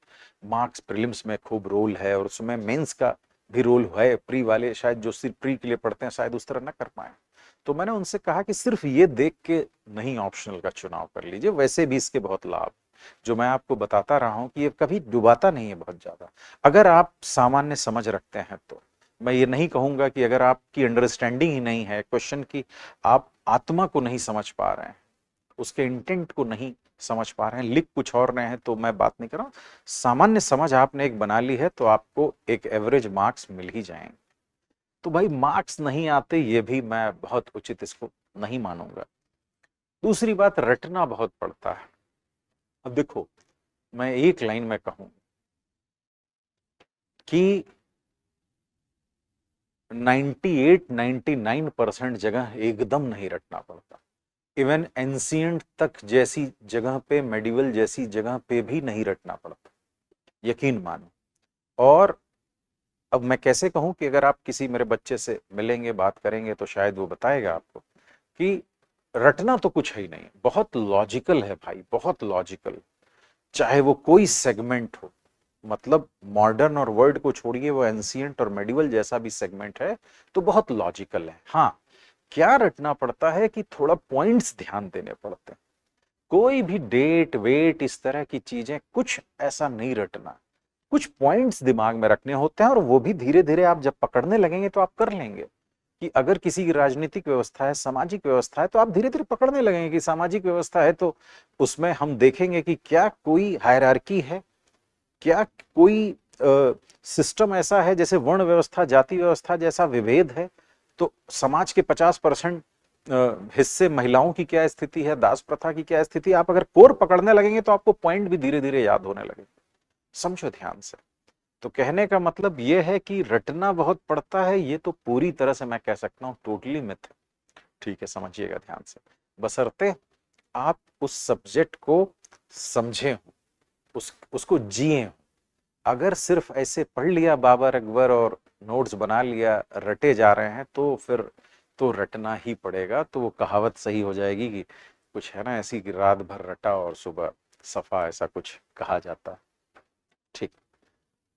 मार्क्स प्रीलिम्स में खूब रोल है, और उसमें मेंस का भी रोल है। प्री वाले शायद जो सिर्फ प्री के लिए पढ़ते हैं शायद उस तरह ना कर पाए। तो मैंने उनसे कहा कि सिर्फ ये देख के नहीं ऑप्शनल का चुनाव कर लीजिए, वैसे भी इसके बहुत लाभ, जो मैं आपको बताता रहा हूं कि ये कभी डुबाता नहीं है बहुत ज्यादा, अगर आप सामान्य समझ रखते हैं तो। मैं ये नहीं कहूंगा कि अगर आपकी अंडरस्टैंडिंग ही नहीं है क्वेश्चन की, आप आत्मा को नहीं समझ पा रहे हैं, उसके इंटेंट को नहीं समझ पा रहे हैं, लिख कुछ और रहे हैं, तो मैं बात नहीं कर रहा हूं। सामान्य समझ आपने एक बना ली है तो आपको एक एवरेज मार्क्स मिल ही जाएंगे। तो भाई मार्क्स नहीं आते, ये भी मैं बहुत उचित इसको नहीं मानूंगा। दूसरी बात, रटना बहुत पड़ता है। अब देखो, मैं एक लाइन में कहूं कि 98-99% जगह एकदम नहीं रटना पड़ता। इवन एंशिएंट तक जैसी जगह पे, मेडिवल जैसी जगह पे भी नहीं रटना पड़ता, यकीन मानो। और अब मैं कैसे कहूं कि अगर आप किसी मेरे बच्चे से मिलेंगे, बात करेंगे, तो शायद वो बताएगा आपको कि रटना तो कुछ है ही नहीं, बहुत लॉजिकल है भाई, बहुत लॉजिकल। चाहे वो कोई सेगमेंट हो, मतलब मॉडर्न और वर्ल्ड को छोड़िए, वो एंशिएंट और मेडिवल जैसा भी सेगमेंट है तो बहुत लॉजिकल है। हाँ, क्या रटना पड़ता है कि थोड़ा पॉइंट्स ध्यान देने पड़ते हैं। कोई भी डेट वेट इस तरह की चीजें कुछ ऐसा नहीं रटना, कुछ पॉइंट्स दिमाग में रखने होते हैं, और वो भी धीरे धीरे आप जब पकड़ने लगेंगे तो आप कर लेंगे। कि अगर किसी की राजनीतिक व्यवस्था है, सामाजिक व्यवस्था है, तो आप धीरे धीरे पकड़ने लगेंगे कि सामाजिक व्यवस्था है तो उसमें हम देखेंगे कि क्या कोई हायरार्की है, क्या कोई सिस्टम ऐसा है, जैसे वर्ण व्यवस्था, जाति व्यवस्था जैसा विभेद है, तो समाज के 50% हिस्से महिलाओं की क्या स्थिति है, दास प्रथा की क्या स्थिति है। आप अगर कोर पकड़ने लगेंगे तो आपको पॉइंट भी धीरे धीरे याद होने लगेंगे। समझो ध्यान से। तो कहने का मतलब यह है कि रटना बहुत पड़ता है, ये तो पूरी तरह से मैं कह सकता हूं टोटली मिथ है। ठीक है, समझिएगा ध्यान से, बशर्ते आप उस सब्जेक्ट को समझे हो, उसको जिए हो। अगर सिर्फ ऐसे पढ़ लिया बाबर अकबर और नोट्स बना लिया, रटे जा रहे हैं, तो फिर तो रटना ही पड़ेगा। तो वो कहावत सही हो जाएगी कि कुछ है ना ऐसी कि रात भर रटा और सुबह सफा, ऐसा कुछ कहा जाता है। ठीक,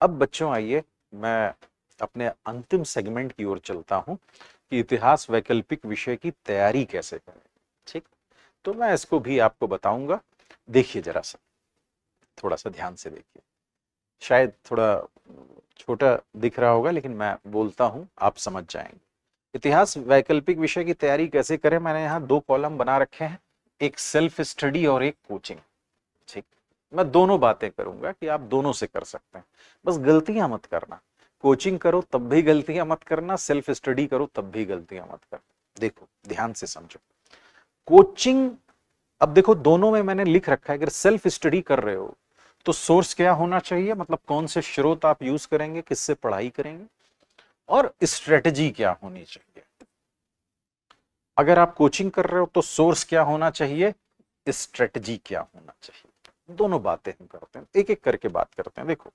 अब बच्चों आइए मैं अपने अंतिम सेगमेंट की ओर चलता हूं कि इतिहास वैकल्पिक विषय की तैयारी कैसे करें। ठीक, तो मैं इसको भी आपको बताऊंगा। देखिए जरा सा, थोड़ा सा ध्यान से देखिए, शायद थोड़ा छोटा दिख रहा होगा लेकिन मैं बोलता हूं आप समझ जाएंगे। इतिहास वैकल्पिक विषय की तैयारी कैसे करें, मैंने यहाँ 2 कॉलम बना रखे हैं, एक सेल्फ स्टडी और एक कोचिंग। ठीक, मैं दोनों बातें करूंगा कि आप दोनों से कर सकते हैं, बस गलतियां मत करना। कोचिंग करो तब भी गलतियां मत करना, सेल्फ स्टडी करो तब भी गलतियां मत करना। देखो ध्यान से समझो, कोचिंग, अब देखो दोनों में मैंने लिख रखा है, अगर सेल्फ स्टडी कर रहे हो तो सोर्स क्या होना चाहिए, मतलब कौन से स्रोत आप यूज करेंगे, किससे पढ़ाई करेंगे, और स्ट्रेटजी क्या होनी चाहिए। अगर आप कोचिंग कर रहे हो तो सोर्स क्या होना चाहिए, स्ट्रेटजी क्या होना चाहिए। दोनों बातें हम करते हैं, एक एक करके बात करते हैं। देखो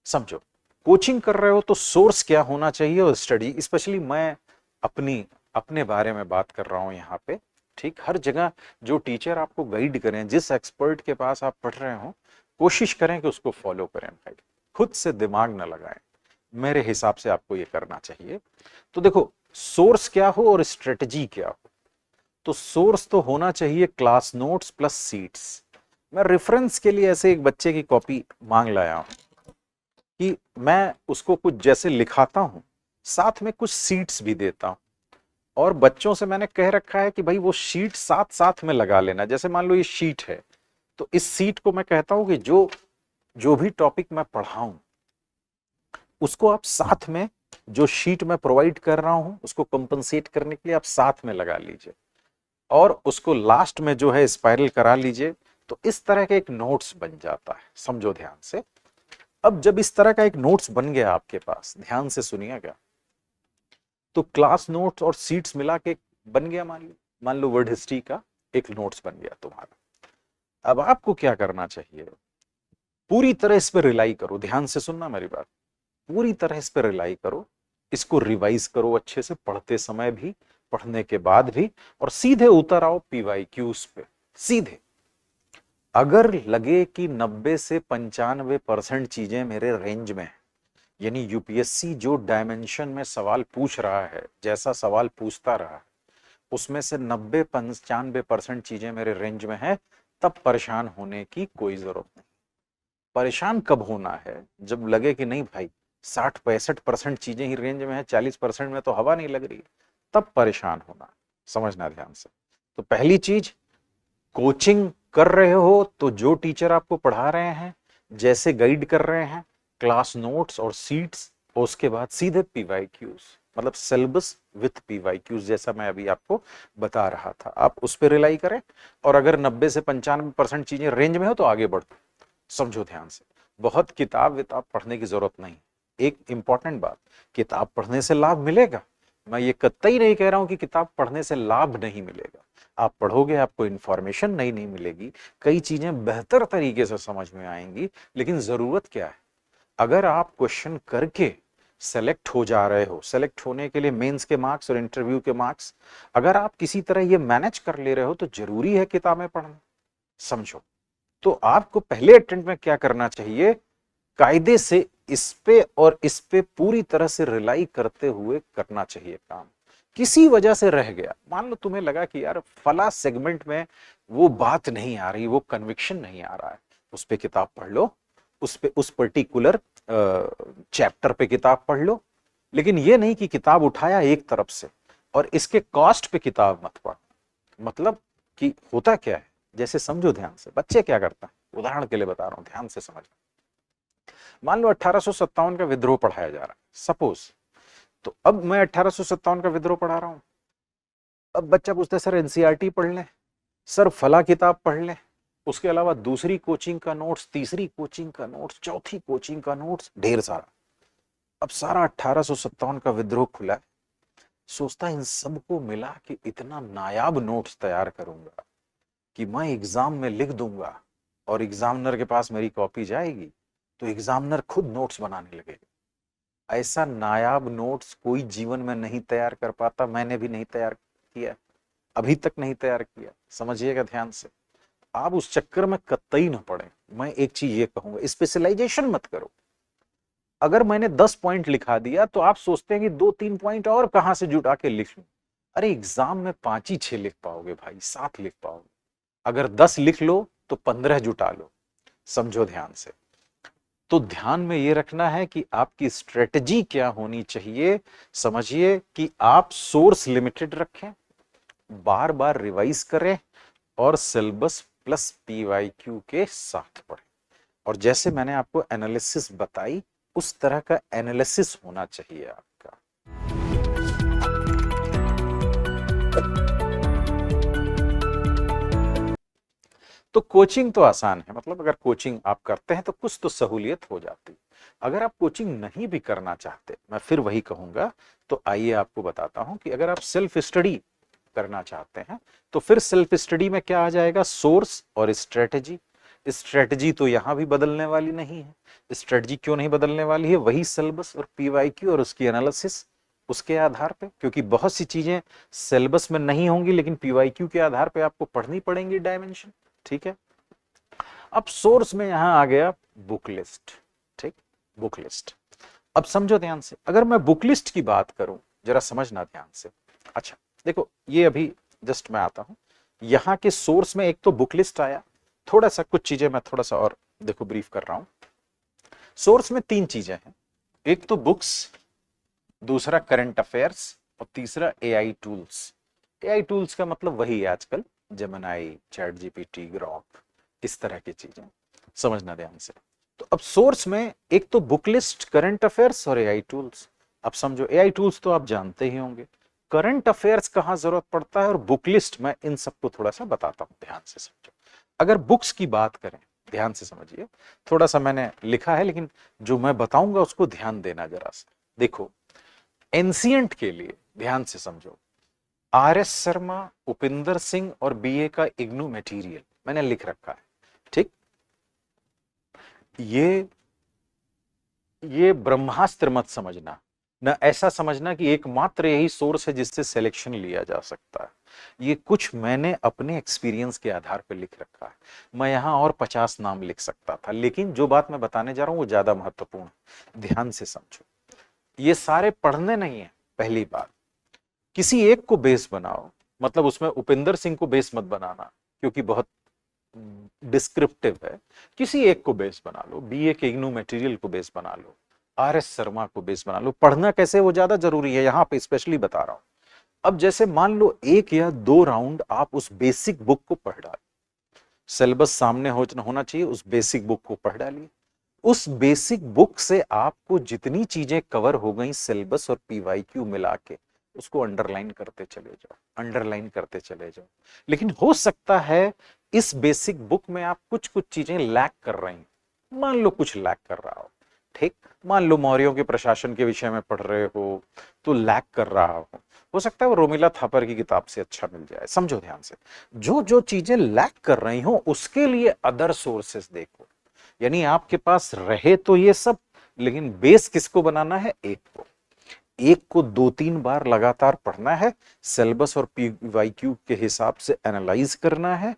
समझो, कोचिंग कर रहे हो तो सोर्स क्या होना चाहिए और स्टडी, स्पेशली मैं अपने बारे में बात कर रहा हूं यहाँ पे, ठीक। हर जगह जो टीचर आपको गाइड करें, जिस एक्सपर्ट के पास आप पढ़ रहे हो, कोशिश करें कि उसको फॉलो करें भाई, खुद से दिमाग न लगाएं। मेरे हिसाब से आपको ये करना चाहिए। तो देखो सोर्स क्या हो और स्ट्रेटजी क्या हो। तो सोर्स तो होना चाहिए क्लास नोट्स प्लस सीट्स। मैं रेफरेंस के लिए ऐसे एक बच्चे की कॉपी मांग लाया हूं कि मैं उसको कुछ जैसे लिखाता हूं, साथ में कुछ सीट्स भी देता हूं, और बच्चों से मैंने कह रखा है कि भाई वो शीट साथ साथ में लगा लेना। जैसे मान लो ये शीट है, तो इस सीट को मैं कहता हूं कि जो जो भी टॉपिक मैं पढ़ाऊं उसको आप साथ में, जो शीट मैं प्रोवाइड कर रहा हूं उसको कंपनसेट करने के लिए आप साथ में लगा लीजिए, और उसको लास्ट में जो है स्पाइरल करा लीजिए। तो इस तरह का एक नोट्स बन जाता है, समझो ध्यान से। अब जब इस तरह का एक नोट्स बन गया आपके पास, ध्यान से सुनिएगा, तो क्लास नोट्स और सीट्स मिला के बन गया, मान लो वर्ड हिस्ट्री का एक नोट्स बन गया तुम्हारा। अब आपको क्या करना चाहिए, पूरी तरह इस पर रिलाई करो, ध्यान से सुनना मेरी बात, पूरी तरह इस पर रिलाई करो, इसको रिवाइज करो अच्छे से, पढ़ते समय भी, पढ़ने के बाद भी, और सीधे उतर आओ पीवाईक्यूज पे सीधे। अगर लगे कि 90 से 95% चीजें मेरे रेंज में है, यानी यूपीएससी जो डायमेंशन में सवाल पूछ रहा है, जैसा सवाल पूछता रहा है, उसमें से 90-95% चीजें मेरे रेंज में है, तब परेशान होने की कोई जरूरत नहीं। परेशान कब होना है, जब लगे कि नहीं भाई 60-65% चीजें ही रेंज में है, 40% में तो हवा नहीं लग रही, तब परेशान होना। समझना ध्यान से। तो पहली चीज, कोचिंग कर रहे हो तो जो टीचर आपको पढ़ा रहे हैं, जैसे गाइड कर रहे हैं, क्लास नोट्स और सीट्स, और उसके बाद सीधे पीवाईक्यूज, मतलब सिलेबस विथ पीवाईक्यूज, जैसा मैं अभी आपको बता रहा था, आप उस पर रिलाई करें। और अगर 90 से 95% चीजें रेंज में हो तो आगे बढ़ो। समझो ध्यान से, बहुत किताब विताब पढ़ने की जरूरत नहीं। एक इंपॉर्टेंट बात, किताब पढ़ने से लाभ मिलेगा, मैं ये कतई नहीं कह रहा हूं कि किताब पढ़ने से लाभ नहीं मिलेगा। आप पढ़ोगे, आपको इंफॉर्मेशन नई नहीं मिलेगी, कई चीजें बेहतर तरीके से समझ में आएंगी, लेकिन जरूरत क्या है, अगर आप क्वेश्चन करके सेलेक्ट हो जा रहे हो, सेलेक्ट होने के लिए मेंस के मार्क्स और इंटरव्यू के मार्क्स, अगर आप किसी तरह ये मैनेज कर ले रहे हो तो जरूरी है किताबें पढ़ना। समझो, तो आपको पहले अटेम्प्ट में क्या करना चाहिए, कायदे से इस पे और इस पे पूरी तरह से रिलाई करते हुए करना चाहिए काम। किसी वजह से रह गया, मान लो तुम्हें लगा कि यार फला सेगमेंट में वो बात नहीं आ रही, वो कन्विक्शन नहीं आ रहा है, उस पे किताब पढ़ लो, उस पे उस पर्टिकुलर चैप्टर पे किताब पढ़ लो। लेकिन ये नहीं कि किताब उठाया एक तरफ से और इसके कॉस्ट पे किताब मत पढ़। मतलब कि होता क्या है, जैसे समझो ध्यान से, बच्चे क्या करता है, उदाहरण के लिए बता रहा हूं, ध्यान से समझ। मान लो 1857 का विद्रोह पढ़ाया जा रहा है सपोज, तो अब मैं 1857 का विद्रोह पढ़ा रहा हूं। अब बच्चा पूछता है सर एनसीईआरटी पढ़ लें, सर फला किताब पढ़ लें, उसके अलावा दूसरी कोचिंग का नोट्स, तीसरी कोचिंग का नोट्स, चौथी कोचिंग का नोट्स, ढेर सारा। अब सारा 1857 का विद्रोह खुला है, सोचता इन सबको मिला कि इतना नायाब नोट्स तैयार करूंगा कि मैं एग्जाम में लिख दूंगा और एग्जामिनर के पास मेरी कॉपी जाएगी तो एग्जामिनर खुद नोट्स बनाने लगेगा। ऐसा नायाब नोट्स कोई जीवन में नहीं तैयार कर पाता, मैंने भी नहीं तैयार किया, अभी तक नहीं तैयार किया। समझिएगा ध्यान से, आप उस चक्कर में कतई ना पड़े। मैं एक चीज ये कहूंगा, स्पेशलाइजेशन मत करो। अगर मैंने 10 पॉइंट लिखा दिया तो आप सोचते हैं कि 2-3 पॉइंट और कहां से जुटा के लिख लूं। अरे एग्जाम में 5 ही 6 लिख पाओगे भाई, 7 लिख पाओगे। अगर 10 लिख लो तो 15 जुटा लो। समझो ध्यान से। तो ध्यान में ये रखना है कि आपकी स्ट्रेटजी क्या होनी चाहिए। समझिए कि आप सोर्स लिमिटेड रखें, बार बार रिवाइज करें और सिलेबस प्लस पीवाईक्यू के साथ पढ़ें। और जैसे मैंने आपको एनालिसिस बताई उस तरह का एनालिसिस होना चाहिए आपका। तो कोचिंग तो आसान है, मतलब अगर कोचिंग आप करते हैं तो कुछ तो सहूलियत हो जाती। अगर आप कोचिंग नहीं भी करना चाहते, मैं फिर वही कहूंगा, तो आइए आपको बताता हूं कि अगर आप सेल्फ स्टडी करना चाहते हैं तो फिर सेल्फ स्टडी में क्या आ जाएगा, सोर्स और स्ट्रेटजी। स्ट्रेटजी तो यहां भी बदलने वाली नहीं है। स्ट्रेटजी क्यों नहीं बदलने वाली है, वही सिलेबस और पीवाईक्यू और उसकी एनालिसिस, उसके आधार पे, क्योंकि बहुत सी चीजें सिलेबस में नहीं होंगी लेकिन पीवाईक्यू के आधार पे आपको पढ़नी पड़ेंगी डायमेंशन। ठीक है, अब सोर्स में यहां आ गया बुक लिस्ट। ठीक, बुक लिस्ट। अब समझो ध्यान से, अगर मैं बुक लिस्ट की बात करूं, जरा समझना ध्यान से। अच्छा देखो, ये अभी जस्ट मैं आता हूं, यहां के सोर्स में एक तो बुक लिस्ट आया, थोड़ा सा कुछ चीजें मैं थोड़ा सा और देखो ब्रीफ कर रहा हूं। सोर्स में तीन चीजें हैं, एक तो बुक्स, दूसरा करंट अफेयर्स और तीसरा एआई टूल्स। एआई टूल्स का मतलब वही है आजकल जेमिनी, चैट जीपीटी, ग्रॉक, इस तरह की चीजें, समझना ध्यान से। तो अब सोर्स में एक तो बुक लिस्ट, करंट अफेयर्स और एआई टूल्स। अब समझो, एआई टूल्स तो आप जानते ही होंगे, करंट अफेयर्स कहां जरूरत पड़ता है और बुक लिस्ट, मैं इन सबको थोड़ा सा बताता हूं, ध्यान से समझो। अगर बुक्स की बात करें, ध्यान से समझिए, थोड़ा सा मैंने लिखा है लेकिन जो मैं बताऊंगा उसको ध्यान देना जरा सा। देखो, एंसियंट के लिए ध्यान से समझो, आर एस शर्मा, उपिंदर सिंह और बीए का इग्नू मटेरियल मैंने लिख रखा है। ठीक, ये ब्रह्मास्त्र मत समझना, न ऐसा समझना कि एकमात्र यही सोर्स है जिससे सिलेक्शन लिया जा सकता है। ये कुछ मैंने अपने एक्सपीरियंस के आधार पर लिख रखा है। मैं यहां और 50 नाम लिख सकता था, लेकिन जो बात मैं बताने जा रहा हूं वो ज्यादा महत्वपूर्ण है, ध्यान से समझो। ये सारे पढ़ने नहीं है, पहली बात। किसी एक को बेस बनाओ, मतलब उसमें उपिंदर सिंह को बेस मत बनाना क्योंकि बहुत डिस्क्रिप्टिव है। किसी एक को बेस बना लो, बीए के इग्नू मटेरियल को बेस बना लो, आर एस शर्मा को बेस बना लो। पढ़ना कैसे वो ज्यादा जरूरी है, यहां पे स्पेशली बता रहा हूं। अब जैसे मान लो 1 या 2 राउंड आप उस बेसिक बुक को पढ़ डालो, सिलेबस सामने होना चाहिए, उस बेसिक बुक को पढ़ डालिए। उस बेसिक बुक से आपको जितनी चीजें कवर हो गई सिलेबस और पीवाईक्यू मिला के, उसको अंडरलाइन करते चले जाओ, अंडरलाइन करते चले जाओ। लेकिन हो सकता है इस बेसिक बुक में आप कुछ कुछ चीजें लैक कर रही हैं, मान लो कुछ लैक कर रहा हो। ठीक, मान लो मौर्यों के प्रशासन के विषय में पढ़ रहे हो तो लैक कर रहा हो सकता है वो रोमिला थापर की किताब से अच्छा मिल जाए। समझो ध्यान से, जो जो चीजें लैक कर रही हो उसके लिए अदर सोर्सेस देखो। यानी आपके पास रहे तो ये सब, लेकिन बेस किसको बनाना है, एक को 2-3 बार लगातार पढ़ना है, सिलेबस और पीवाईक्यू के हिसाब से एनालाइज करना है।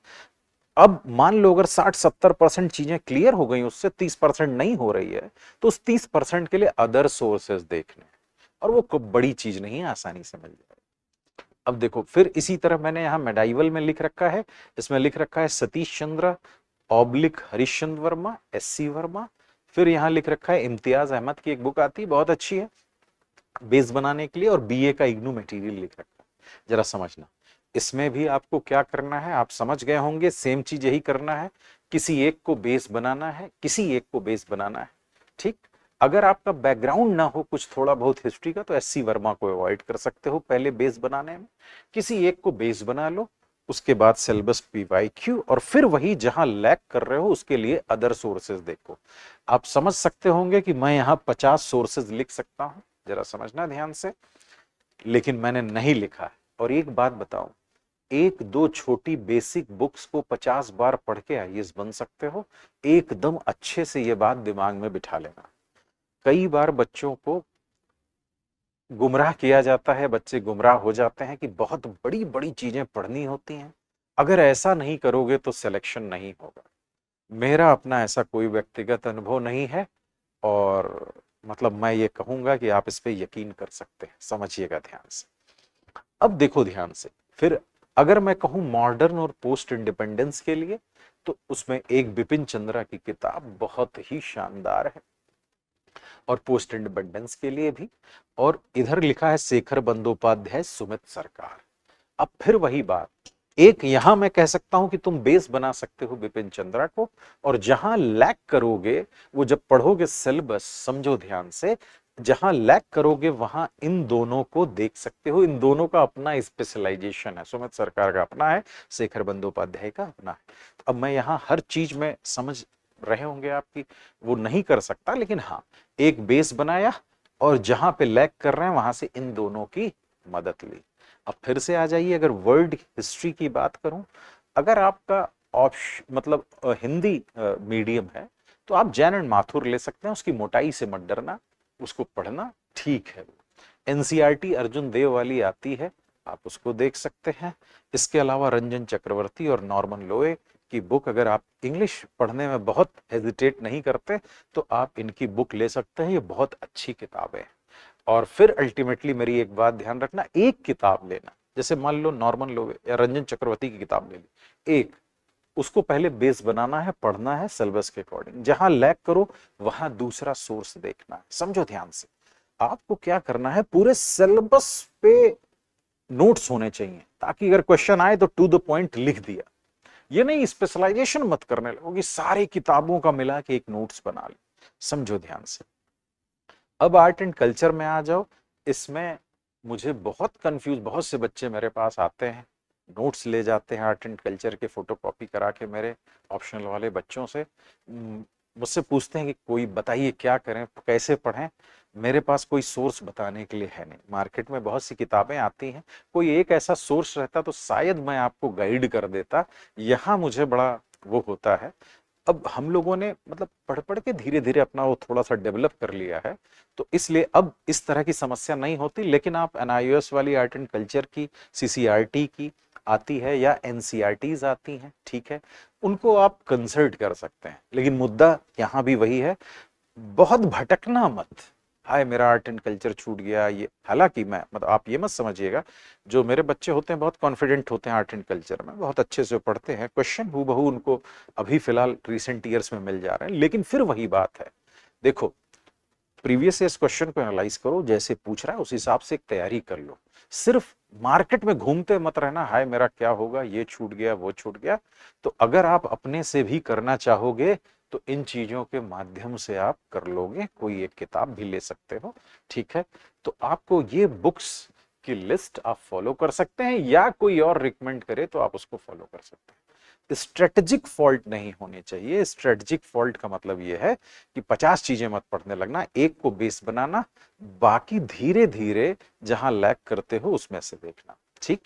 अब मान लो अगर 60-70% चीजें क्लियर हो गई, उससे 30% नहीं हो रही है, तो उस 30% के लिए अदर सोर्सेस देखने, और वो कोई बड़ी चीज नहीं है, आसानी से मिल जाए। अब देखो, फिर इसी तरह मैंने यहाँ मेडाइवल में लिख रखा है, इसमें लिख रखा है सतीश चंद्र ऑब्लिक हरिश्चंद्र वर्मा, एससी वर्मा। फिर यहाँ लिख रखा है इम्तियाज अहमद की एक बुक आती है, बहुत अच्छी है बेस बनाने के लिए, और बीए का इग्नू मटेरियल लिख रखा है। जरा समझना, इसमें भी आपको क्या करना है, आप समझ गए होंगे, सेम चीज यही करना है। किसी एक को बेस बनाना है, किसी एक को बेस बनाना है। ठीक, अगर आपका बैकग्राउंड ना हो कुछ थोड़ा बहुत हिस्ट्री का, तो एससी वर्मा को अवॉइड कर सकते हो पहले बेस बनाने में। किसी एक को बेस बना लो, उसके बाद सिलेबस पीवाईक्यू, और फिर वही जहां लैक कर रहे हो उसके लिए अदर सोर्सेज देखो। आप समझ सकते होंगे कि मैं यहाँ 50 सोर्सेज लिख सकता हूं, जरा समझना ध्यान से, लेकिन मैंने नहीं लिखा है। और एक बात बताऊं, 1-2 छोटी बेसिक बुक्स को 50 बार पढ़ के आईएएस बन सकते हो, एकदम अच्छे से ये बात दिमाग में बिठा लेना। कई बार बच्चों को गुमराह किया जाता है, बच्चे गुमराह हो जाते हैं कि बहुत बड़ी बड़ी चीजें पढ़नी होती हैं, अगर ऐसा नहीं करोगे तो सिलेक्शन नहीं होगा। मेरा अपना ऐसा कोई व्यक्तिगत अनुभव नहीं है, और मतलब मैं ये कहूंगा कि आप इस पे यकीन कर सकते हैं, समझिएगा ध्यान से। अब देखो ध्यान से, फिर अगर मैं कहूं मॉडर्न और पोस्ट इंडिपेंडेंस के लिए, तो उसमें एक बिपिन चंद्रा की किताब बहुत ही शानदार है, और पोस्ट इंडिपेंडेंस के लिए भी। और इधर लिखा है शेखर बंदोपाध्याय, सुमित सरकार। अब फिर वही बात, एक यहां मैं कह सकता हूं कि तुम बेस बना सकते हो बिपिन चंद्रा को, और जहां लैक करोगे, वो जब पढ़ोगे सिलेबस, समझो ध्यान से, जहां लैक करोगे वहां इन दोनों को देख सकते हो। इन दोनों का अपना स्पेशलाइजेशन है, सुमित सरकार का अपना है, शेखर बंदोपाध्याय का अपना है। तो अब मैं यहां हर चीज में समझ रहे होंगे आपकी, वो नहीं कर सकता, लेकिन हाँ एक बेस बनाया और जहां पे लैक कर रहे हैं वहां से इन दोनों की मदद ली। अब फिर से आ जाइए, अगर वर्ल्ड हिस्ट्री की बात करूं, अगर आपका ऑप्शन मतलब हिंदी मीडियम है, तो आप जैन एंड माथुर ले सकते हैं, उसकी मोटाई से मत डरना, उसको पढ़ना ठीक है। एनसीईआरटी अर्जुन देव वाली आती है, आप उसको देख सकते हैं। इसके अलावा रंजन चक्रवर्ती और नॉर्मन लोए की बुक, अगर आप इंग्लिश पढ़ने में बहुत हेजिटेट नहीं करते तो आप इनकी बुक ले सकते हैं, ये बहुत अच्छी किताबें हैं। और फिर अल्टीमेटली मेरी एक बात ध्यान रखना, एक किताब लेना, जैसे मान लो नॉर्मन लोवे या रंजन चक्रवर्ती की किताब ले ली एक, उसको पहले बेस बनाना है, पढ़ना है सिलेबस के अकॉर्डिंग, जहां लैक करो वहां दूसरा सोर्स देखना है। समझो ध्यान से, आपको क्या करना है, पूरे सिलेबस पे नोट्स होने चाहिए, ताकि अगर क्वेश्चन आए तो टू द पॉइंट लिख दिया। ये नहीं स्पेशलाइजेशन मत करने लगो कि सारी किताबों का मिला के एक नोट्स बना ले। समझो ध्यान से। अब आर्ट एंड कल्चर में आ जाओ, इसमें मुझे बहुत कंफ्यूज, बहुत से बच्चे मेरे पास आते हैं, नोट्स ले जाते हैं आर्ट एंड कल्चर के फोटोकॉपी करा के, मेरे ऑप्शनल वाले बच्चों से मुझसे पूछते हैं कि कोई बताइए क्या करें, कैसे पढ़ें। मेरे पास कोई सोर्स बताने के लिए है नहीं, मार्केट में बहुत सी किताबें आती हैं, कोई एक ऐसा सोर्स रहता तो शायद मैं आपको गाइड कर देता। यहाँ मुझे बड़ा वो होता है। अब हम लोगों ने मतलब पढ़ पढ़ के धीरे धीरे अपना वो थोड़ा सा डेवलप कर लिया है, तो इसलिए अब इस तरह की समस्या नहीं होती। लेकिन आप एनआईओएस वाली आर्ट एंड कल्चर की, सीसीआरटी की आती है या एनसीईआरटीज आती हैं, ठीक है, उनको आप कंसल्ट कर सकते हैं। लेकिन मुद्दा यहाँ भी वही है, बहुत भटकना मत, हाय मेरा आर्ट एंड कल्चर छूट गया ये। हालांकि मैं मतलब आप ये मत समझिएगा, जो मेरे बच्चे होते हैं बहुत कॉन्फिडेंट होते हैं आर्ट एंड कल्चर में, बहुत अच्छे से पढ़ते हैं, क्वेश्चन हूबहू उनको अभी फिलहाल रिसेंट ईयर्स में मिल जा रहे हैं। लेकिन फिर वही बात है, देखो प्रीवियस ईयर्स क्वेश्चन को एनालाइज करो, जैसे पूछ रहा है उस हिसाब से एक तैयारी कर लो। सिर्फ मार्केट में घूमते मत रहना, हाय मेरा क्या होगा, ये छूट गया वो छूट गया। तो अगर आप अपने से भी करना चाहोगे तो इन चीजों के माध्यम से आप कर लोगे, कोई एक किताब भी ले सकते हो, ठीक है। तो आपको ये बुक्स की लिस्ट आप फॉलो कर सकते हैं, या कोई और रिकमेंड करे तो आप उसको फॉलो कर सकते हैं। स्ट्रेटेजिक फॉल्ट नहीं होनी चाहिए। स्ट्रेटेजिक फॉल्ट का मतलब यह है कि 50 चीजें मत पढ़ने लगना, एक को बेस बनाना, बाकी धीरे धीरे जहां लैक करते हो उसमें से देखना, ठीक।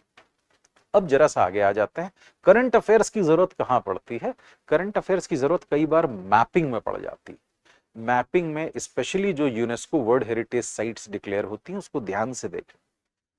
अब जरा सा आगे आ जाते हैं, करंट अफेयर्स की जरूरत कहां पड़ती है। करंट अफेयर्स की जरूरत कई बार मैपिंग में पड़ जाती है। मैपिंग में स्पेशली जो UNESCO world heritage sites declare होती हैं उसको ध्यान से देखें।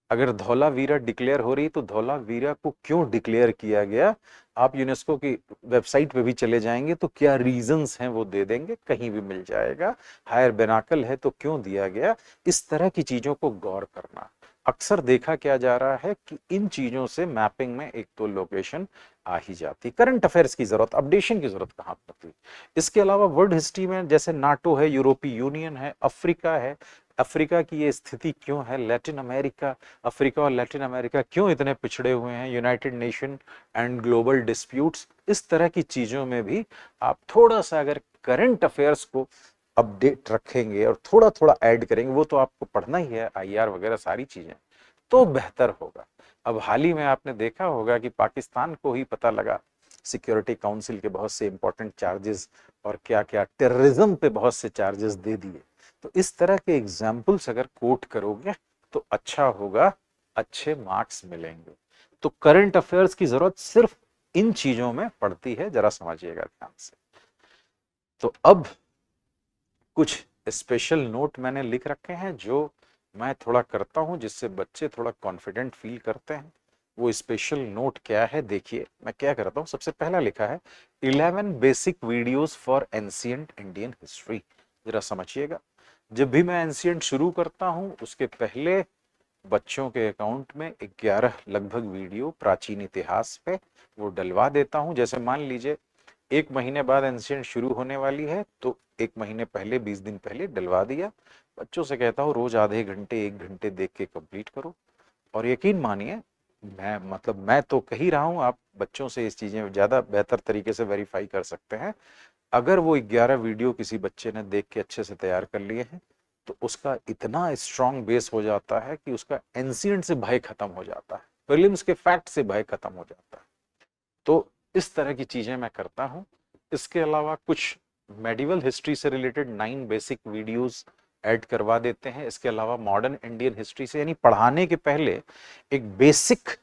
अगर धौलावीरा डिक्लेयर हो रही तो धौलावीरा को क्यों डिक्लेयर किया गया, आप यूनेस्को की वेबसाइट पे भी चले जाएंगे तो क्या रीजंस हैं वो दे देंगे, कहीं भी मिल जाएगा। हायर बेनाकल है तो क्यों दिया गया, इस तरह की चीजों को गौर करना। अक्सर देखा क्या जा रहा है कि इन चीजों से मैपिंग में एक तो लोकेशन आ ही जाती। करंट अफेयर्स की जरूरत, अपडेशन की जरूरत कहां पड़ती। इसके अलावा वर्ल्ड हिस्ट्री में जैसे नाटो है, यूरोपीय यूनियन है, अफ्रीका है, अफ्रीका की ये स्थिति क्यों है, लैटिन अमेरिका, अफ्रीका और लैटिन अमेरिका क्यों इतने पिछड़े हुए हैं, United nation and global disputes, इस तरह की चीजों में भी आप थोड़ा सा अगर करंट अफेयर्स को अपडेट रखेंगे और थोड़ा थोड़ा ऐड करेंगे, वो तो आपको पढ़ना ही है, आईआर वगैरह सारी चीजें, तो बेहतर होगा। अब हाल ही में आपने देखा होगा कि पाकिस्तान को ही पता लगा सिक्योरिटी काउंसिल के बहुत से इंपॉर्टेंट चार्जेस और क्या क्या टेररिज्म पे बहुत से चार्जेस दे दिए। तो इस तरह के एग्जाम्पल्स अगर कोट करोगे तो अच्छा होगा, अच्छे मार्क्स मिलेंगे। तो करंट अफेयर्स की जरूरत सिर्फ इन चीजों में पड़ती है, जरा समझिएगा ध्यान से। तो अब कुछ स्पेशल नोट मैंने लिख रखे हैं जो मैं थोड़ा करता हूं जिससे बच्चे थोड़ा कॉन्फिडेंट फील करते हैं। वो स्पेशल नोट क्या है, देखिए मैं क्या करता हूं। सबसे पहला लिखा है 11 basic videos for ancient Indian history. जरा समझिएगा, जब भी मैं एंशिएंट शुरू करता हूं उसके पहले बच्चों के अकाउंट में 11 लगभग वीडियो प्राचीन इतिहास पे वो डलवा देता हूं। जैसे मान लीजिए 1 महीने बाद एंशिएंट शुरू होने वाली है तो 1 महीने पहले, 20 दिन पहले डलवा दिया। बच्चों से कहता हूँ रोज आधे घंटे 1 घंटे देख के कंप्लीट करो। और यकीन मानिए मैं तो कह ही रहा हूं, आप बच्चों से इस चीजें ज्यादा बेहतर तरीके से वेरीफाई कर सकते हैं। अगर वो 11 वीडियो किसी बच्चे ने देख के अच्छे से तैयार कर लिए हैं तो उसका इतना स्ट्रांग बेस हो जाता है कि उसका एंशिएंट से भय खत्म हो जाता है, प्रीलिम्स के फैक्ट से भय खत्म हो जाता है। तो इस तरह की चीजें मैं करता हूं। इसके अलावा कुछ मेडिवल हिस्ट्री से रिलेटेड 9 बेसिक वीडियोस ऐड करवा देते हैं। इसके अलावा मॉडर्न इंडियन हिस्ट्री से, यानी पढ़ाने के पहले एक बेसिक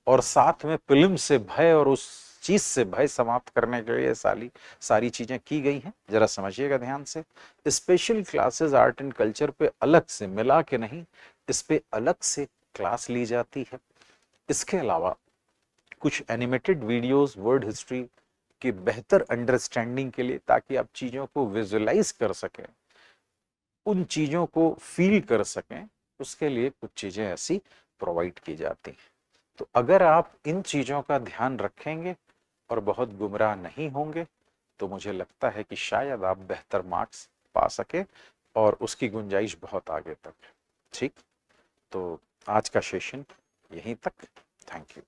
और साथ में प्रीलिम से भय और उस चीज से भय समाप्त करने के लिए सारी चीजें की गई हैं। जरा समझिएगा ध्यान से। Special classes art and culture पे अलग से, मिला के नहीं, इस पे अलग से क्लास ली जाती है। इसके अलावा कुछ एनिमेटेड वीडियोस वर्ड हिस्ट्री की बेहतर अंडरस्टैंडिंग के लिए, ताकि आप चीजों को विजुअलाइज कर सकें, उन चीजों को फील कर सकें, उसके लिए कुछ चीजें ऐसी प्रोवाइड की जाती हैं। तो अगर आप इन चीजों का ध्यान रखेंगे और बहुत गुमराह नहीं होंगे तो मुझे लगता है कि शायद आप बेहतर मार्क्स पा सके, और उसकी गुंजाइश बहुत आगे तक है। ठीक, तो आज का सेशन यहीं तक। Thank you.